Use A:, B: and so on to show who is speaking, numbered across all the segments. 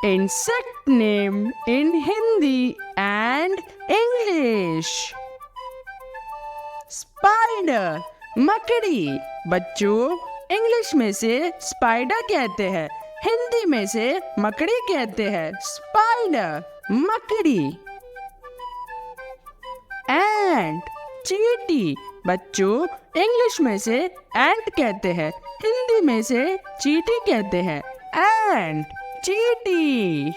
A: insect name in Hindi and English. Spider, मकड़ी. बच्चों, English में से स्पाइडर कहते हैं, हिंदी में से मकड़ी कहते हैं. स्पाइडर, मकड़ी. एंट, चींटी. बच्चों, इंग्लिश में से एंट कहते हैं, हिंदी में से चींटी कहते हैं. एंट, चींटी.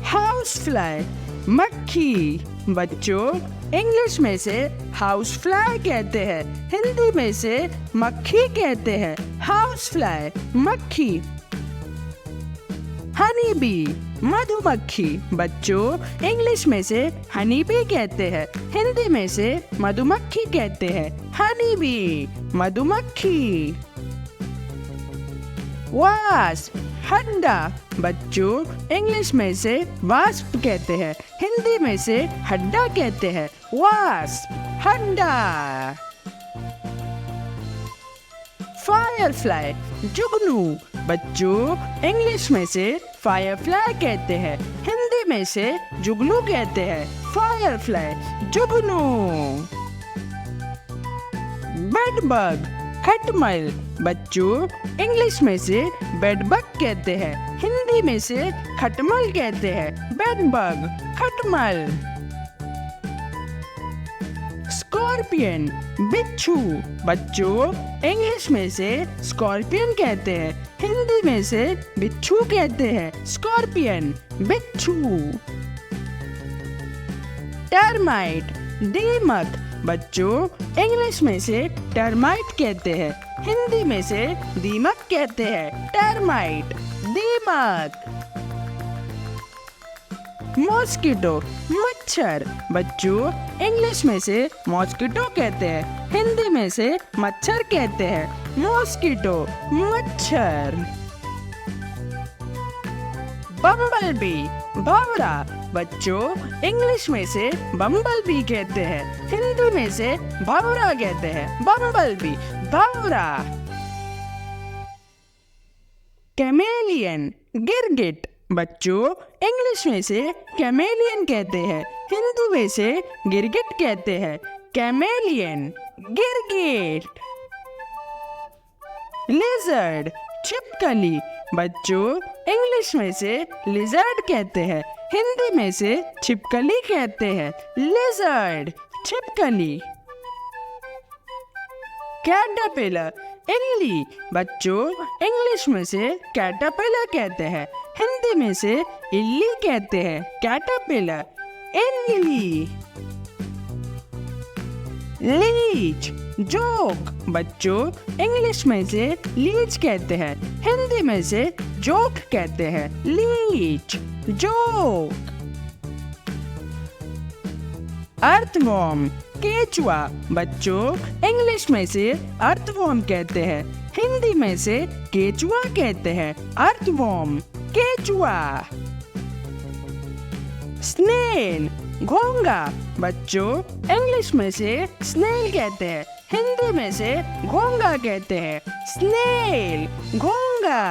A: हाउस फ्लाई, मक्खी. बच्चों, इंग्लिश में से हाउस फ्लाई कहते हैं, हिंदी में से मक्खी कहते हैं. हाउस फ्लाई, मक्खी. हनी बी, मधुमक्खी. बच्चों, इंग्लिश में से हनी बी कहते हैं, हिंदी में से मधुमक्खी कहते हैं. हनी बी, मधुमक्खी. वास्प, हड्डा. बच्चों, इंग्लिश में से वास्प कहते हैं, हिंदी में से हड्डा कहते हैं. वास्प, हड्डा. फायरफ्लाई, जुगनू. बच्चों, इंग्लिश में से फायरफ्लाई कहते हैं, हिंदी में से जुगनू कहते हैं. फायरफ्लाई, जुगनू. बेडबग, खटमल. बच्चों, इंग्लिश में से बेडबग कहते हैं, हिंदी में से खटमल कहते हैं. बेडबग, खटमल. स्कॉर्पियन, बिच्छू. बच्चों, इंग्लिश में से स्कॉर्पियन कहते हैं, हिंदी में से बिच्छू कहते हैं. स्कॉर्पियन, बिच्छू. टर्माइट, दीमक. बच्चों, इंग्लिश में से टर्माइट कहते हैं, हिंदी में से दीमक कहते हैं. टर्माइट, दीमक. मॉस्किटो, मच्छर. बच्चों, इंग्लिश में से मॉस्किटो कहते हैं, हिंदी में से मच्छर कहते हैं. मॉस्किटो, मच्छर. बम्बलबी, भंवरा. बच्चों, इंग्लिश में से बम्बलबी कहते हैं, हिंदी में से भंवरा कहते हैं. बम्बलबी, भंवरा. कैमेलियन, गिरगिट. बच्चों, इंग्लिश में से कैमेलियन कहते हैं, हिंदी में से गिरगिट कहते हैं. कैमेलियन, गिरगिट. लिजर्ड, छिपकली. बच्चों, इंग्लिश में से लिजर्ड कहते हैं, हिंदी में से छिपकली कहते हैं. लिजर्ड, छिपकली. कैटरपिलर, इल्ली. बच्चों, इंग्लिश में से कैटरपिलर कहते हैं, हिंदी में से इल्ली कहते हैं. कैटरपिलर, इल्ली. Leach, joke. बच्चों, इंग्लिश में से लीच कहते हैं, हिंदी में से जोक कहते हैं. Leach, joke. अर्थवॉर्म, केचुआ. बच्चों, इंग्लिश में से अर्थवॉर्म कहते हैं, हिंदी में से केचुआ कहते हैं. अर्थवॉर्म, केचुआ. स्नेल, घोंगा. बच्चों, इंग्लिश में से स्नेल कहते हैं, हिंदी में से घोंगा कहते हैं. स्नेल, घोंगा.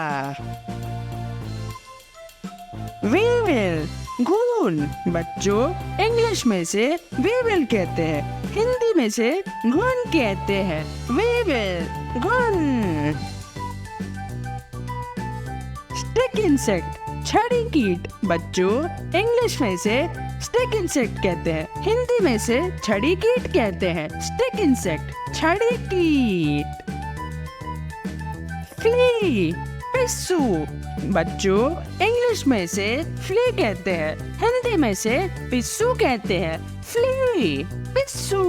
A: वीविल, घून. बच्चों, इंग्लिश में से वीविल कहते हैं, हिंदी में से घुन कहते हैं. वीविल, घुन. स्टिक इंसेक्ट, छड़ी कीट. बच्चों, इंग्लिश में से स्टिक इंसेक्ट कहते हैं, हिंदी में से छड़ी कीट कहते हैं. स्टिक इंसेक्ट, छड़ी कीट. फ्ली, पिस्सू. बच्चों, इंग्लिश में से फ्ली कहते हैं, हिंदी में से पिस्सू कहते हैं. फ्ली, पिस्सू.